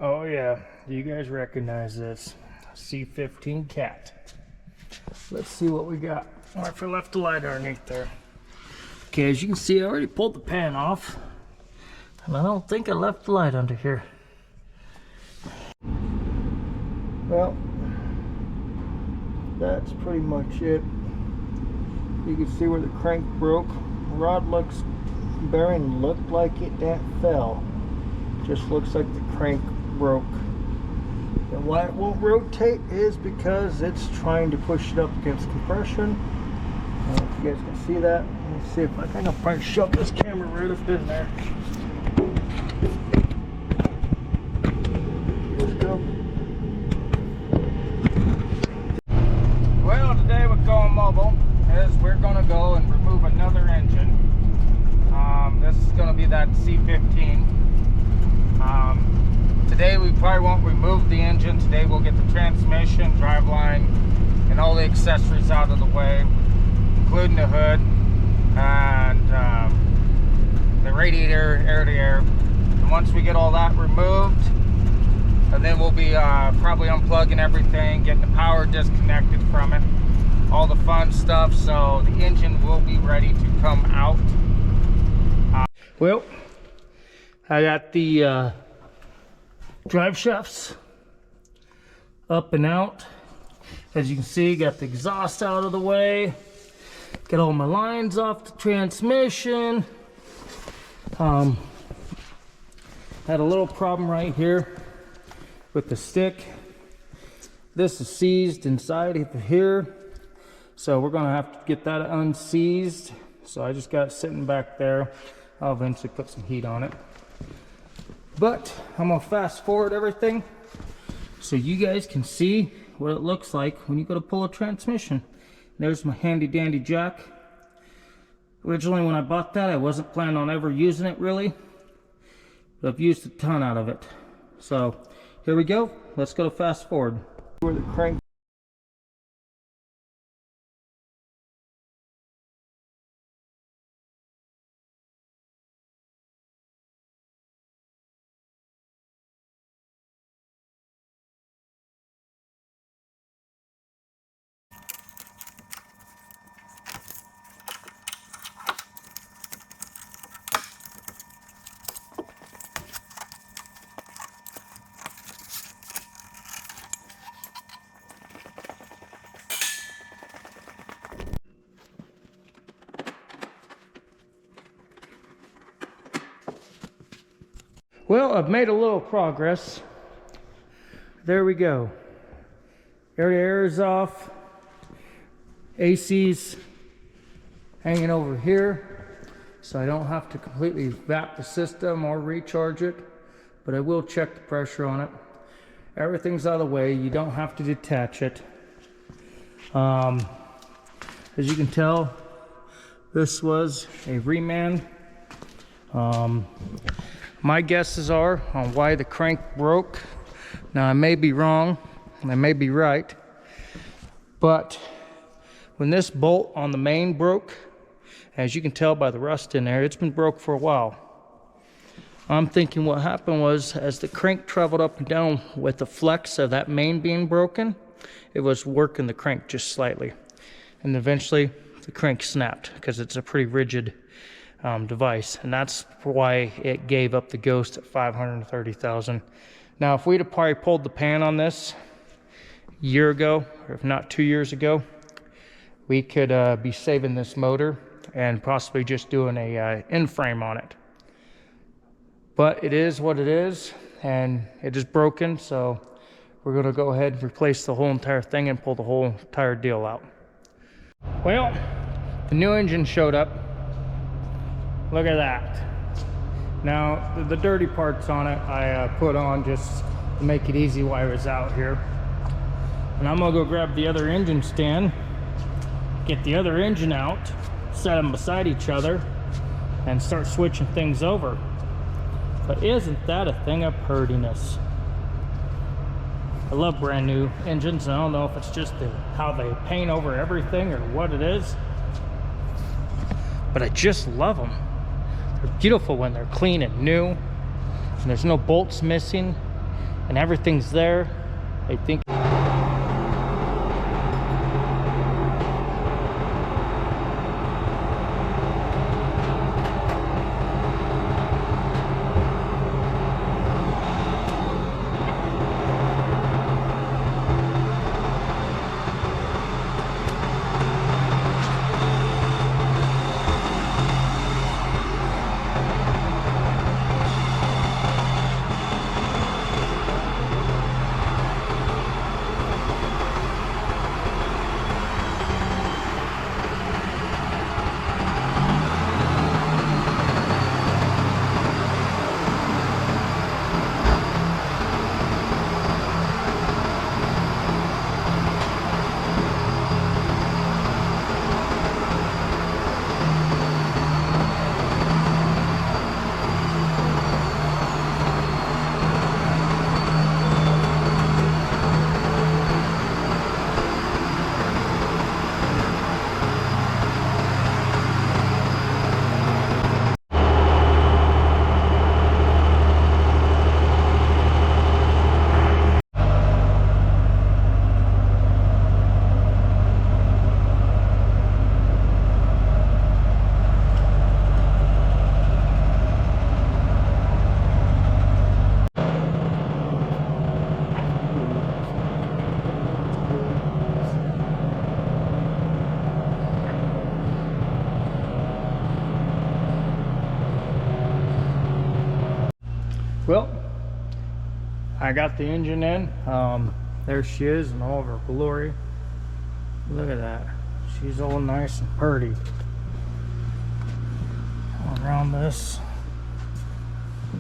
Oh yeah, you guys recognize this C15 cat. Let's see what we got. Oh, if I left the light underneath there. Okay, as you can see, I already pulled the pan off, and I don't think I left the light under here. Well, that's pretty much it. You can see where the crank broke. Rod looks, bearing looked like it fell. Just looks like the crank broke. And why it won't rotate is because it's trying to push it up against compression. I don't know if you guys can see that. Let me see if I can probably shove this camera right up in there. Here we go. Well, today with Going Mobile is we're going to go and remove another engine. This is going to be that C15. Today we probably won't remove the engine. Today we'll get the transmission, driveline, and all the accessories out of the way, including the hood and the radiator, air-to-air. And once we get all that removed, and then we'll be probably unplugging everything, getting the power disconnected from it, all the fun stuff, so the engine will be ready to come out. Well, I got the drive shafts up and out. As you can see, got the exhaust out of the way, got all my lines off the transmission. Had a little problem right here with the stick. This is seized inside of here, so we're gonna have to get that unseized. So I just got it sitting back there. I'll eventually put some heat on it. But I'm gonna fast forward everything so you guys can see what it looks like when you go to pull a transmission. There's my handy dandy jack. Originally when I bought that, I wasn't planning on ever using it really, but I've used a ton out of it. So here we go, let's go to fast forward. Where the crank Well, I've made a little progress. There we go. Air is off. AC's hanging over here, so I don't have to completely vap the system or recharge it, but I will check the pressure on it. Everything's out of the way. You don't have to detach it. As you can tell, this was a reman. My guesses are on why the crank broke. Now I may be wrong, and I may be right, but when this bolt on the main broke, as you can tell by the rust in there, it's been broke for a while. I'm thinking what happened was, as the crank traveled up and down with the flex of that main being broken, it was working the crank just slightly. And eventually the crank snapped because it's a pretty rigid device, and that's why it gave up the ghost at 530,000. Now, if we'd have probably pulled the pan on this a year ago, or if not 2 years ago, we could be saving this motor and possibly just doing a in-frame on it. But it is what it is, and it is broken, so we're going to go ahead and replace the whole entire thing and pull the whole entire deal out. Well, the new engine showed up. Look at that. Now, the dirty parts on it I put on just to make it easy while I was out here. And I'm gonna go grab the other engine stand, get the other engine out, set them beside each other, and start switching things over. But isn't that a thing of purtiness? I love brand new engines, and I don't know if it's just how they paint over everything or what it is, but I just love them. They're beautiful when they're clean and new, and there's no bolts missing. and everything's there. I think well, I got the engine in. There she is in all of her glory. Look at that. She's all nice and pretty. All around this.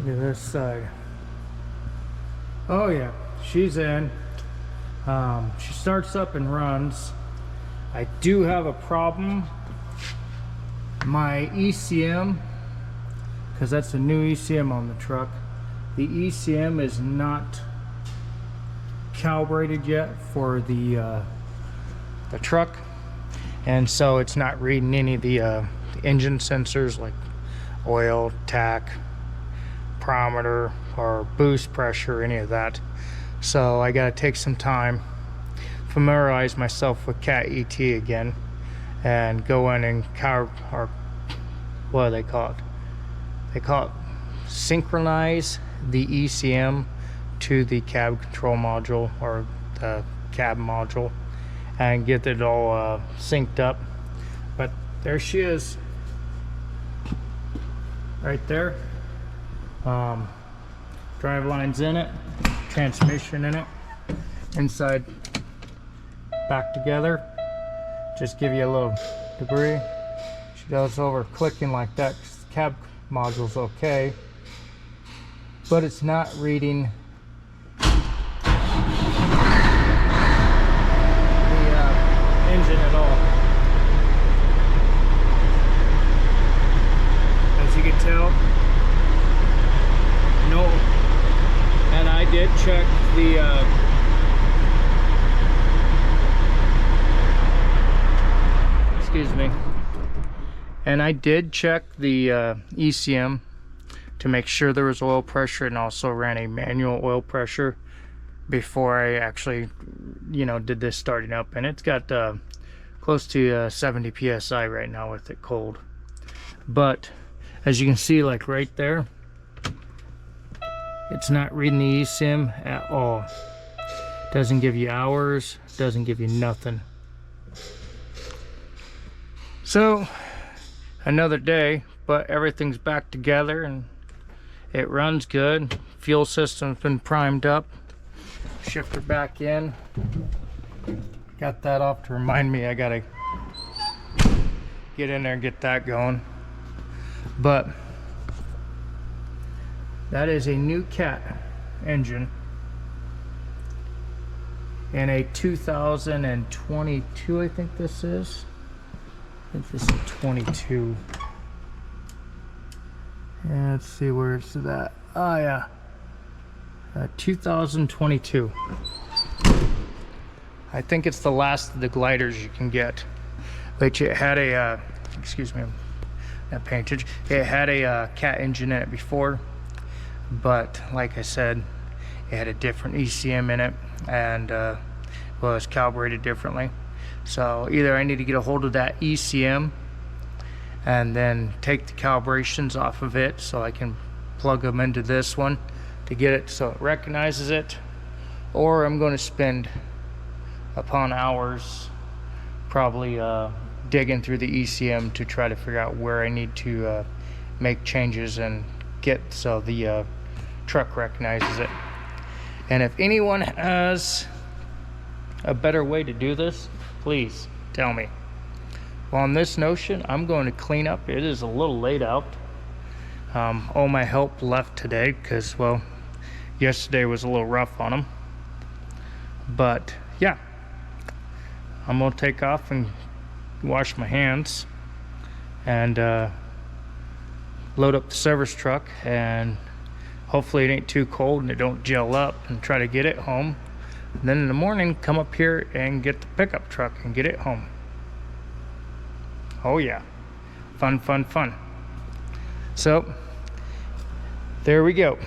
Look at this side. Oh yeah, she's in. She starts up and runs. I do have a problem. My ECM, because that's a new ECM on the truck. The ECM is not calibrated yet for the truck, and so it's not reading any of the engine sensors like oil, tach, barometer, or boost pressure, any of that. So I gotta take some time, familiarize myself with Cat ET again, and go in and or what do they call it? They call it synchronize the ECM to the cab control module or the cab module and get it all synced up. But there she is, right there. Drive lines in it, transmission in it, inside back together. Just give you a little debris. She goes over clicking like that 'cause the cab module's okay, but it's not reading the engine at all. As you can tell, no. And I did check the excuse me. And I did check the ECM to make sure there was oil pressure, and also ran a manual oil pressure before I actually, did this starting up. And it's got close to 70 psi right now with it cold. But as you can see, like right there, it's not reading the eSIM at all. Doesn't give you hours, doesn't give you nothing. So another day, but everything's back together and it runs good. Fuel system's been primed up. Shifter back in. Got that off to remind me I gotta get in there and get that going. But that is a new Cat engine in a 2022, I think this is. I think this is 22. And let's see where it's at. Oh yeah, 2022. I think it's the last of the gliders you can get. Which it had a, excuse me, not paying attention. It had a Cat engine in it before, but like I said, it had a different ECM in it, and well, it's calibrated differently. So either I need to get a hold of that ECM and then take the calibrations off of it so I can plug them into this one to get it so it recognizes it, or I'm going to spend upon hours probably digging through the ECM to try to figure out where I need to make changes and get so the truck recognizes it. And if anyone has a better way to do this, please tell me. Well, on this notion, I'm going to clean up. It is a little late out. All my help left today because, well, yesterday was a little rough on them. But yeah, I'm going to take off and wash my hands and load up the service truck, and hopefully it ain't too cold and it don't gel up, and try to get it home. And then in the morning, come up here and get the pickup truck and get it home. Oh yeah, fun, fun, fun. So there we go.